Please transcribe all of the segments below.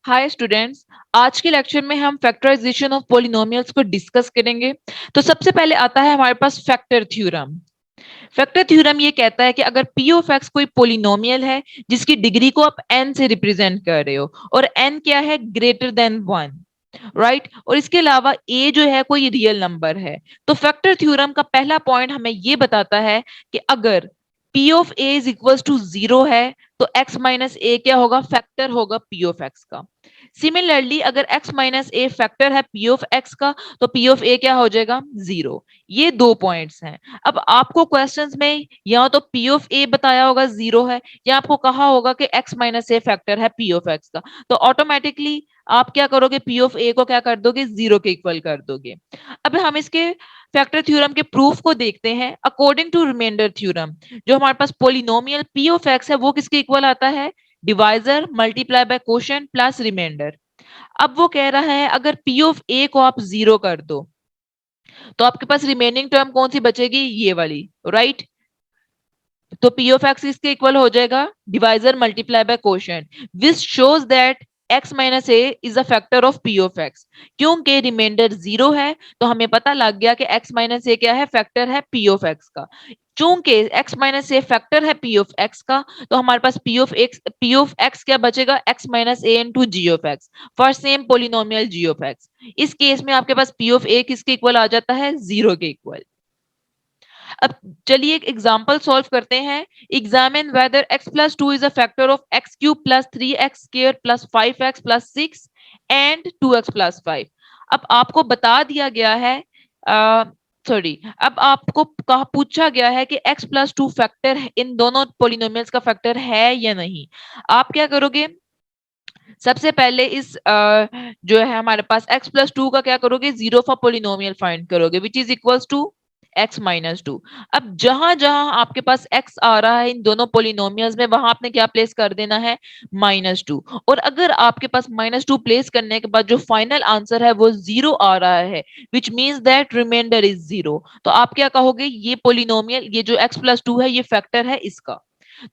Hi students. आज के lecture में हम फैक्टराइजेशन ऑफ पॉलिनोमियल्स को डिस्कस करेंगे। तो सबसे पहले आता है हमारे पास फैक्टर थ्योरम। फैक्टर थ्योरम ये कहता है कि अगर पी ऑफ एक्स कोई पॉलिनोमियल है जिसकी डिग्री को आप एन से रिप्रेजेंट कर रहे हो और एन क्या है, ग्रेटर देन वन, राइट, और इसके अलावा ए जो है कोई रियल नंबर है, तो फैक्टर थ्योरम का पहला पॉइंट हमें ये बताता है कि अगर p of a is equal to zero है तो एक्स माइनस ए क्या होगा, फैक्टर होगा पी ऑफ एक्स का। सिमिलरली अगर x माइनस ए फैक्टर है पी ऑफ एक्स का तो पी ऑफ ए क्या हो जाएगा, जीरो। ये दो पॉइंट्स हैं। अब आपको क्वेश्चंस में या तो पी ऑफ ए बताया होगा जीरो है, या आपको कहा होगा कि x माइनस ए फैक्टर है पी ऑफ एक्स का, तो ऑटोमेटिकली आप क्या करोगे, पी ऑफ ए को क्या कर दोगे, जीरो के इक्वल कर दोगे। अब हम इसके फैक्टर थ्योरम के प्रूफ को देखते हैं। अकॉर्डिंग टू रिमाइंडर थ्योरम, जो हमारे पास पोलिनोमियल पी ऑफ एक्स है वो किसके इक्वल आता है, divisor multiply by quotient plus remainder. अब वो कह रहा है अगर पी ऑफ ए को आप जीरो कर दो तो आपके पास रिमेनिंग टर्म कौन सी बचेगी, ये वाली, राइट। तो पी ऑफ एक्स इसके इक्वल हो जाएगा divisor multiply by quotient, which shows that x minus A is a factor of P of x. क्योंकि रिमाइंडर जीरो है तो हमें पता लग गया कि x माइनस ए क्या है, फैक्टर है पी ऑफ एक्स का। चूंकि x माइनस ए फैक्टर है पी ऑफ एक्स का तो हमारे पास पी ऑफ एक्स क्या बचेगा, x minus a into g of x for same polynomial g of x. इस केस में आपके पास पी ऑफ ए किसके इक्वल आ जाता है, जीरो के इक्वल। अब चलिए एक एग्जांपल सॉल्व करते हैं। Examine whether x plus two is a factor of x cube plus three x square plus five x plus six and two x plus five. अब आपको बता दिया गया है, सॉरी, अब आपको कहा पूछा गया है कि x plus two factor in दोनों पोलिनोमियल्स का फैक्टर है या नहीं। आप क्या करोगे, सबसे पहले इस जो है हमारे पास x प्लस टू का क्या करोगे, जीरो फॉर पोलिनोमियल फाइंड करोगे which is equals to x minus two. अब जहां जहां आपके पास x आ रहा है इन दोनों पोलिनोमियल्स में वहां आपने क्या प्लेस कर देना है, माइनस टू। और अगर आपके पास माइनस टू प्लेस करने के बाद जो फाइनल आंसर है वो जीरो आ रहा है which means that remainder is zero, तो आप क्या कहोगे, ये पोलिनोमियल ये जो x प्लस टू है ये फैक्टर है इसका।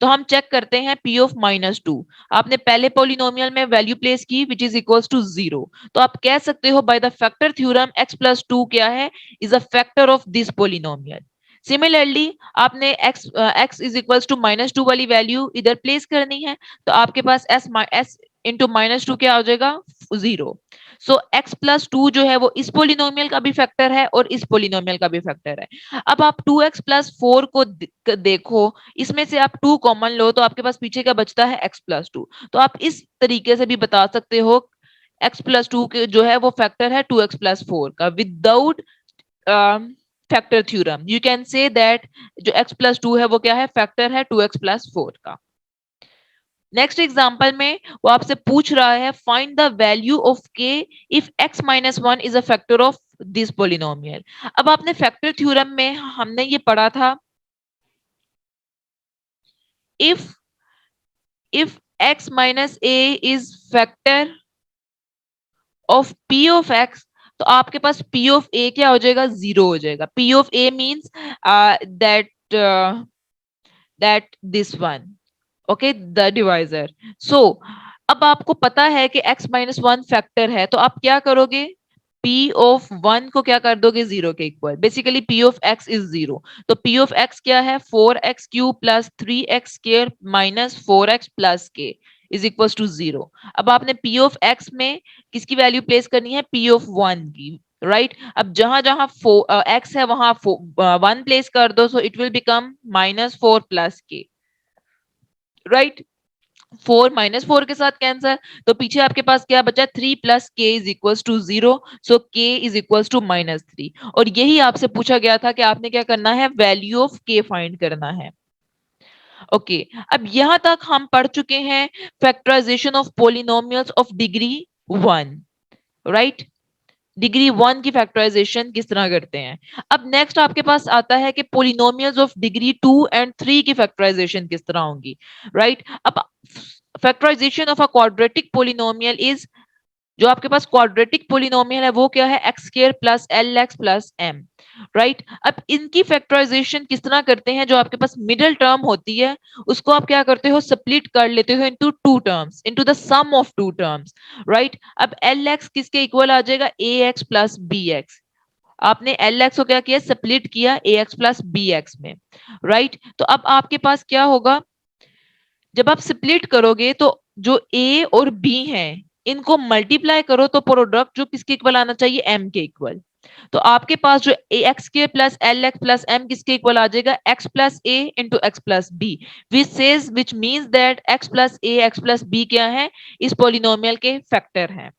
तो हम चेक करते हैं p ऑफ माइनस टू। आपने पहले पोलिनोमियल में वैल्यू प्लेस की which is equals to zero, तो आप कह सकते हो by the factor theorem x plus two क्या है, is a factor of this polynomial. Similarly आपने x is equals to minus two वाली वैल्यू इधर प्लेस करनी है, तो आपके पास s इंटू माइनस टू क्या हो जाएगा, zero. So x plus two जो है वो इस पोलिनोमियल का भी फैक्टर है और इस पोलिनोमियल का भी फैक्टर है। अब आप टू एक्स प्लस फोर को देखो, इसमें से आप टू कॉमन लो तो आपके पास पीछे क्या बचता है, x प्लस टू। तो आप इस तरीके से भी बता सकते हो x प्लस टू के जो है वो फैक्टर है टू एक्स प्लस फोर का without factor theorem. You can say that जो x प्लस टू है वो क्या है, फैक्टर है टू एक्स प्लस फोर का। नेक्स्ट एग्जांपल में वो आपसे पूछ रहा है find the value of k if x minus one is a factor of this polynomial. अब आपने फैक्टर थ्योरम में हमने ये पढ़ा था, if if x minus a is factor of p of x, तो आपके पास p of a क्या हो जाएगा, जीरो हो जाएगा। p of a means that that this one, okay, the divisor। so अब आपको पता है कि x माइनस वन फैक्टर है तो आप क्या करोगे, p ऑफ वन को क्या कर दोगे, जीरो के equal. Basically p of x is zero, तो p ऑफ x क्या है, four x cube plus three x square minus four x plus k is equal to zero. अब आपने p ऑफ x में किसकी वैल्यू प्लेस करनी है, p of one की, राइट। अब जहां जहां x है वहां वन प्लेस कर दो, so it will become minus four plus k, right. Four minus four के साथ कैंसर, तो पीछे आपके पास क्या बचा, three plus k is equal to zero, so k is equal to minus three. और यही आपसे पूछा गया था कि आपने क्या करना है, वैल्यू ऑफ के फाइंड करना है। ओके अब यहां तक हम पढ़ चुके हैं factorisation of polynomials of degree one, right. Degree one की फैक्टराइजेशन किस तरह करते हैं। अब नेक्स्ट आपके पास आता है कि polynomials of degree two and three की फैक्टराइजेशन किस तरह होंगी, राइट। अब factorisation of a quadratic polynomial is जो आपके पास क्वाड्रेटिक पोलिनोमियल है वो क्या है, x square plus l x plus m, right. अब इनकी फैक्टराइजेशन किस तरह करते हैं, जो आपके पास मिडिल टर्म होती है उसको आप क्या करते हो, स्प्लिट कर लेते हो into two terms, into the sum of two terms, right. अब एल एक्स किसके इक्वल आ जाएगा, a x plus b x. आपने एल एक्स को क्या किया, स्प्लिट किया a x plus b x में, राइट। तो अब आपके पास क्या होगा, जब आप स्प्लिट करोगे तो जो ए और बी हैं इनको मल्टीप्लाई करो तो प्रोडक्ट जो किसके इक्वल आना चाहिए, एम के इक्वल। तो आपके पास जो ए एक्स के plus l x plus m किसके इक्वल आ जाएगा, x plus a into x plus b, which means that x plus a x plus b क्या है, इस पोलिनोमियल के फैक्टर हैं,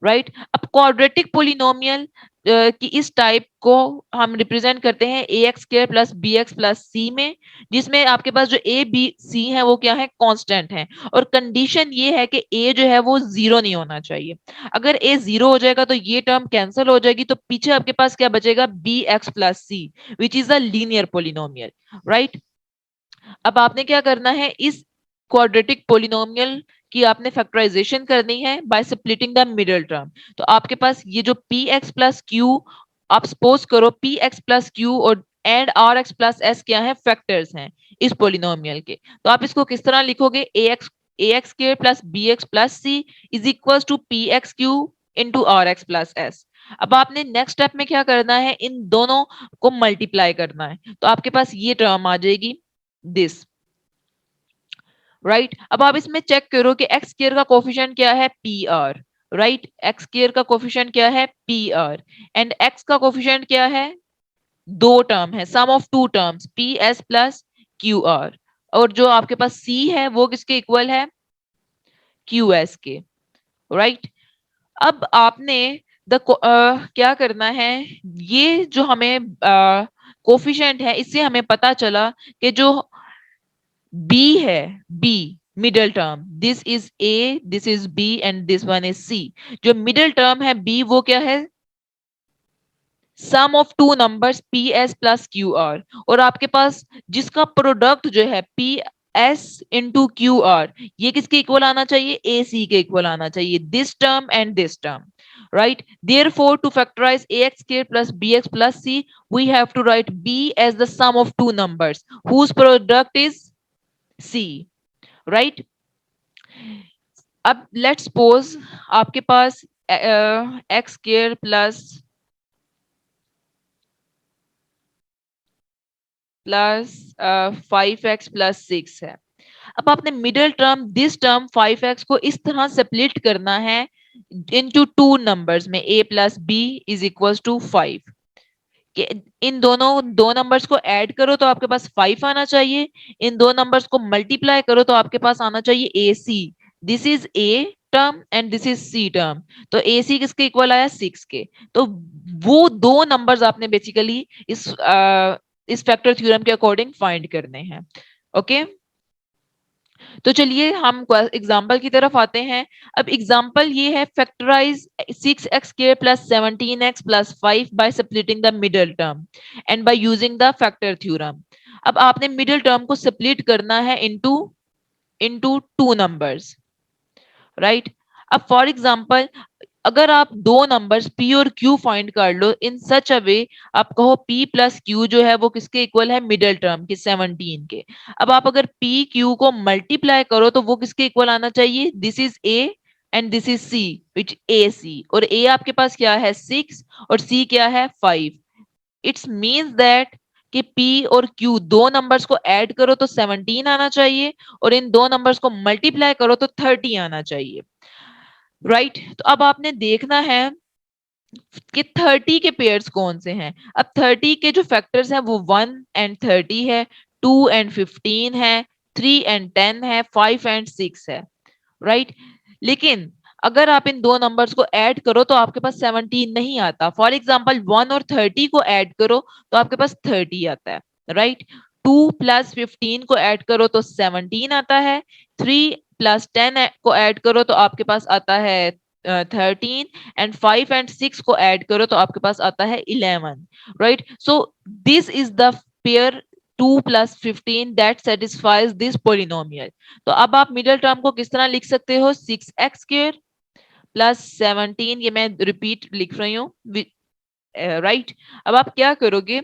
राइट। अब क्वाड्रेटिक पोलिनोमियल की इस टाइप को हम रिप्रेजेंट करते हैं a x square plus b x plus c में, जिसमें आपके पास जो ए बी सी है वो क्या है, कांस्टेंट है, और कंडीशन ये है कि ए जो है वो जीरो नहीं होना चाहिए। अगर ए जीरो हो जाएगा तो ये टर्म कैंसिल हो जाएगी, तो पीछे आपके पास क्या बचेगा, b x plus c, which is a linear polynomial, right. अब आपने क्या करना है, इस क्वाड्रेटिक पोलिनोमियल की आपने फैक्टराइजेशन करनी है by splitting the middle term. तो आपके पास ये जो पी एक्स प्लस क्यू, आप सपोज करो पी एक्स प्लस क्यू और and r x plus s क्या है, फैक्टर्स हैं इस पोलिनोमियल के। तो आप इसको किस तरह लिखोगे, a x square plus b x plus c is equal to p x q into r x plus s. अब आपने नेक्स्ट स्टेप में क्या करना है, इन दोनों को मल्टीप्लाई करना है, तो आपके पास ये टर्म आ जाएगी दिस, राइट। अब आप इसमें चेक करो कि एक्स स्क्वायर का कोफिशिएंट क्या है, p r, right. X square का कोफिशिएंट क्या है, पी आर, एंड एक्स का कोफिशिएंट क्या है, दो टर्म है, sum of two terms p s plus q r, और जो आपके पास सी है वो किसके इक्वल है, क्यू एस के, राइट। अब आपने क्या करना है, ये जो हमें कोफिशिएंट है इससे हमें पता चला कि जो बी है, b middle term, this is a, this is b and this one is c. जो मिडिल टर्म है बी वो क्या है, sum of two numbers p s plus q r, और आपके पास जिसका प्रोडक्ट जो है p s into q r, ये किसके इक्वल आना चाहिए, ए सी के इक्वल आना चाहिए, this term and this term, right? Therefore, to factorize ax square plus bx plus c, we have to write b as the sum of two numbers whose product is c, right? अब let's suppose आपके पास x square plus 5x plus 6 है। अब आपने middle term this term 5x को इस तरह split करना है इनटू टू नंबर्स में, a plus b is equal to 5। इन दोनों दो नंबर्स को ऐड करो तो आपके पास 5 आना चाहिए, इन दो नंबर्स को मल्टीप्लाई करो तो आपके पास आना चाहिए a c, this is a term and this is c term, तो ए सी किसके इक्वल आया, 6 के। तो वो दो नंबर्स आपने बेसिकली इस फैक्टर थ्योरम के अकॉर्डिंग फाइंड करने हैं, ओके। तो चलिए हम एग्जाम्पल की तरफ आते हैं। अब एग्जाम्पल ये है, factorise 6x square plus 17x plus 5 by splitting the middle term and by using the factor theorem. अब आपने मिडिल टर्म को स्प्लिट करना है into into two numbers, right. अब फॉर एग्जांपल अगर आप दो नंबर्स p और q फाइंड कर लो इन सच अ वे, आप कहो p प्लस q जो है वो किसके इक्वल है, मिडिल टर्म के 17 के। अब आप अगर p q को मल्टीप्लाई करो तो वो किसके इक्वल आना चाहिए, this is a and this is c, विच ए सी, और a आपके पास क्या है 6 और c क्या है 5। इट्स मीन्स दैट कि p और q दो नंबर्स को ऐड करो तो 17 आना चाहिए, और इन दो नंबर्स को मल्टीप्लाई करो तो 30 आना चाहिए, राइट। तो अब आपने देखना है कि 30 के पेयर्स कौन से हैं। अब 30 के जो फैक्टर्स हैं वो 1 एंड 30 है, 2 एंड 15 है, 3 एंड 10 है, 5 एंड 6 है, राइट। लेकिन अगर आप इन दो नंबर्स को ऐड करो तो आपके पास 17 नहीं आता। फॉर एग्जाम्पल 1 और 30 को ऐड करो तो आपके पास 30 आता है, राइट। 2 प्लस 15 को ऐड करो तो 17 आता है, 3 प्लस 10 को ऐड करो तो आपके पास आता है 13, एंड 5 एंड 6 को ऐड करो तो आपके पास आता है 11, right. So this is the pair 2 plus 15 that satisfies this polynomial। तो अब आप मिडिल टर्म को किस तरह लिख सकते हो, 6x स्क्वायर प्लस 17, ये मैं रिपीट लिख रही हूँ, राइट। अब आप क्या करोगे,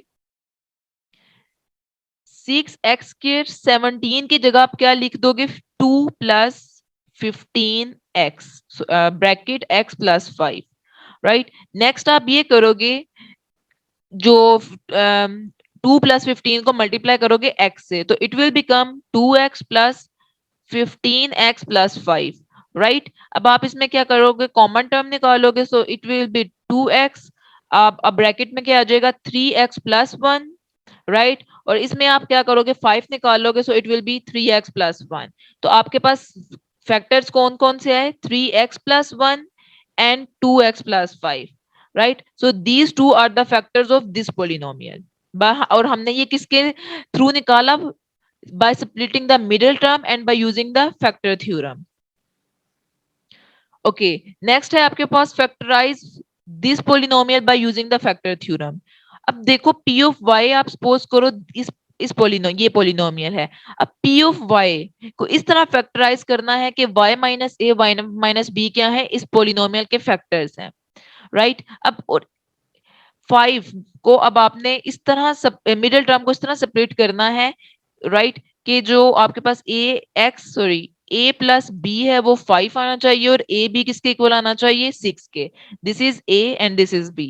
6x² 17 की जगह आप क्या लिख दोगे, 2 plus 15x bracket x plus 5, right. Next आप ये करोगे, जो 2 + 15 को मल्टीप्लाई करोगे x से, तो it will become 2x plus 15x plus 5, right. अब आप इसमें क्या करोगे, कॉमन टर्म निकालोगे, सो इट विल बी 2x। आप अब ब्रैकेट में क्या आ जाएगा, 3x प्लस 1, राइट। और इसमें आप क्या करोगे, 5 निकालोगे, सो it will be 3x plus 1। तो आपके पास फैक्टर्स कौन कौन से आए, 3x plus 1 and 2x plus 5, right. So these two are the factors of this polynomial. और हमने ये किसके थ्रू निकाला, by splitting the middle term and by using the factor theorem. Okay, next है आपके पास factorize this polynomial by using the factor theorem. अब देखो p of y आप सपोज करो इस ये पोलिनोमियल है। अब p of y को इस तरह फैक्टराइज करना है कि y minus a y minus b क्या है, इस पोलिनोमियल के फैक्टर्स हैं, राइट। अब 5 को अब आपने इस तरह मिडिल टर्म को इस तरह सेपरेट करना है, राइट, कि जो आपके पास a प्लस बी है वो 5 आना चाहिए और a b किसके इक्वल आना चाहिए, 6 के। This is a and this is b,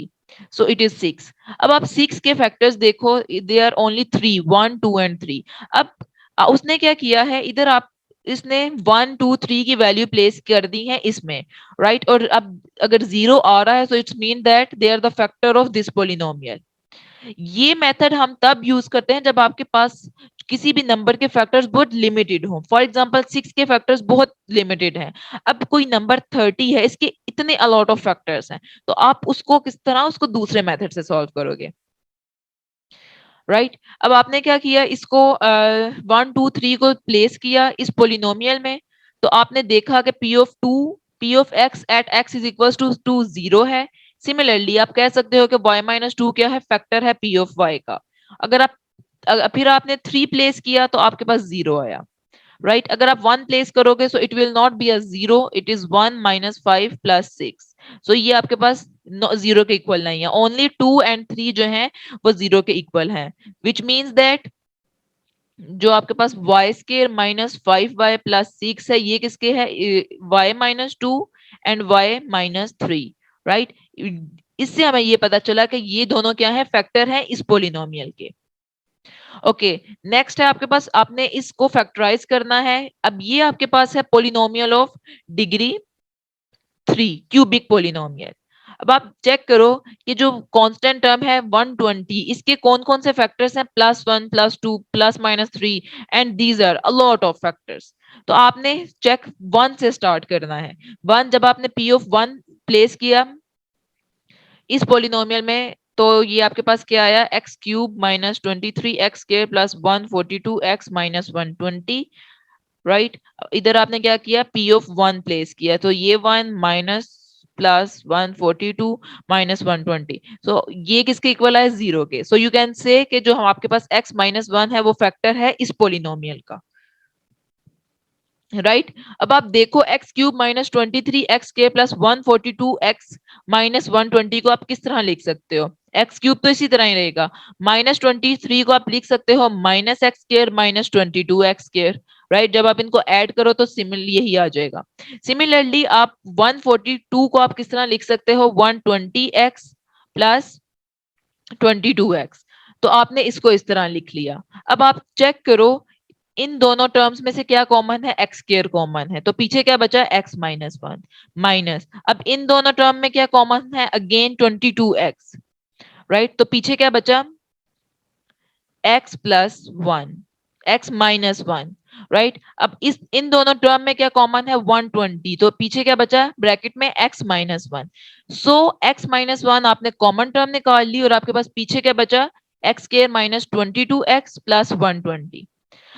so it is 6। अब आप 6 के फैक्टर्स देखो, दे आर ओनली 3, 1 2 एंड 3। अब उसने क्या किया है, इधर आप इसने 1 2 3 की वैल्यू प्लेस कर दी है इसमें, राइट। और अब अगर 0 आ रहा है, so it's mean that they are the factor of this polynomial. ये मेथड हम तब यूज करते हैं जब आपके पास किसी भी नंबर के फैक्टर्स बहुत लिमिटेड हो। फॉर एग्जांपल 6 के फैक्टर्स बहुत लिमिटेड हैं। अब कोई नंबर 30 है, इसके इतने अलॉट ऑफ फैक्टर्स हैं, तो आप उसको किस तरह उसको दूसरे मेथड से सॉल्व करोगे, राइट। अब आपने क्या किया, इसको 1 2 3 को प्लेस किया इस पोलिनोमियल में, तो आपने देखा कि p of x at x is equal to 0 है। सिमिलरली आप कह सकते हो कि y माइनस 2 क्या है, फैक्टर है p ऑफ y का। अगर आप फिर आपने 3 प्लेस किया तो आपके पास 0 आया, राइट। अगर आप 1 प्लेस करोगे, सो it will not be a 0, it is 1 minus 5 plus 6। सो ये आपके पास 0 के इक्वल नहीं है। ओनली 2 एंड 3 जो है वो 0 के इक्वल है, विच मीन्स दैट जो आपके पास y square minus 5y plus 6 है, ये किसके है, y minus 2 and y minus 3, right. इससे हमें ये पता चला कि ये दोनों क्या है, फैक्टर है इस पोलिनोमियल के। ओके, नेक्स्ट है आपके पास, आपने इसको फैक्टराइज करना है। अब ये आपके पास है polynomial of degree 3, cubic polynomial. अब आप चेक करो कि जो कांस्टेंट टर्म है 120, इसके कौन कौन से फैक्टर्स हैं, +1 +2 plus minus 3, and these are a lot of factors. तो आपने चेक 1 से स्टार्ट करना है। 1 जब आपने p ऑफ 1 प्लेस किया इस पोलिनोमियल में, तो ये आपके पास क्या आया, x³ minus 23x² plus 142x minus 120, right. इधर आपने क्या किया, p ऑफ 1 प्लेस किया, तो ये 1 माइनस प्लस 142 माइनस 120, सो ये किसके इक्वल है, 0 के। सो यू कैन से कि जो हम आपके पास x माइनस 1 है वो फैक्टर है इस पोलिनोमियल का, राइट। अब आप देखो x³ minus 23x² plus 142x minus 120 को आप किस तरह लिख सकते हो, x³ तो इसी तरह ही रहेगा, माइनस 23 को आप लिख सकते हो minus x² minus 22x², right. जब आप इनको ऐड करो तो सिमिलरली यही आ जाएगा। सिमिलरली आप 142 को आप किस तरह लिख सकते हो, 120x प्लस 22x, तो आपने इसको इस तरह लिख लिया। अब आप चेक करो इन दोनों टर्म्स में से क्या कॉमन है, x² कॉमन है, तो पीछे क्या बचा, x माइनस 1 माइनस, अब इन दोनों टर्म में क्या कॉमन है, अगेन 22x, राइट। तो पीछे क्या बचा, x plus 1, x minus 1, right. अब इस इन दोनों टर्म में क्या कॉमन है, 120, तो पीछे क्या बचा ब्रैकेट में x माइनस 1। सो x माइनस 1 आपने कॉमन टर्म निकाल ली और आपके पास पीछे क्या बचा, x² माइनस 22x प्लस 120।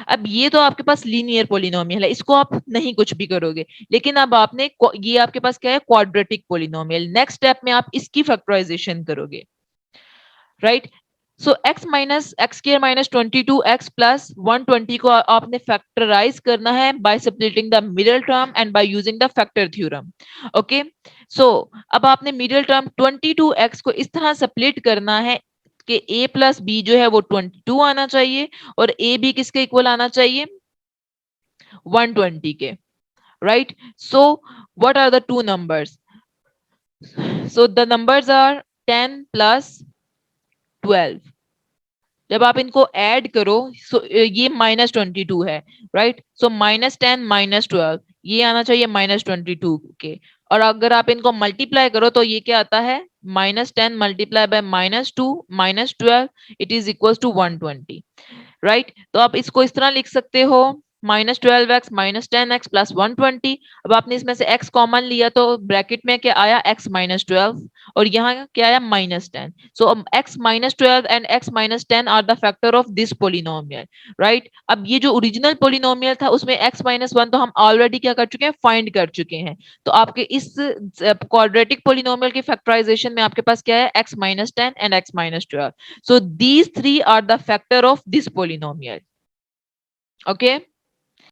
अब ये तो आपके पास लीनियर पोलिनोमियल है, इसको आप नहीं कुछ भी करोगे, लेकिन अब आपने ये आपके पास क्या है, क्वाड्रेटिक पोलिनोमियल। नेक्स्ट स्टेप में आप इसकी फैक्टराइजेशन करोगे, right. So x minus x square minus 22x plus 120 को आपने फैक्टराइज करना है by subtracting the middle term and by using the factor theorem. Okay, so अब आपने मिडिल टर्म 22x को इस तरह स्प्लिट करना है कि a प्लस बी जो है वो 22 आना चाहिए और a भी किसके इक्वल आना चाहिए, 120 के, right. So what are the two numbers, so the numbers are 10 plus 12। जब आप इनको ऐड करो ये -22 है, राइट। सो -10 -12 ये आना चाहिए -22 के, और अगर आप इनको मल्टीप्लाई करो तो ये क्या आता है, -10 multiply by -2 -12 it is equal to 120, right. तो आप इसको इस तरह लिख सकते हो -12x -10x प्लस 120। अब आपने इसमें से x कॉमन लिया तो ब्रैकेट में क्या आया, x -12 और यहाँ क्या आया -10। So x -12 and x -10 are the factor of this polynomial, right. अब ये जो ओरिजिनल पोलिनोमियल था उसमें x -1 तो हम ऑलरेडी क्या कर चुके हैं, फाइंड कर चुके हैं। तो आपके इस क्वाड्रेटिक पोलिनोमियल की फैक्टराइजेशन में आपके पास क्या है, x -10 and x -12। So these three are the factor of this polynomial. Okay.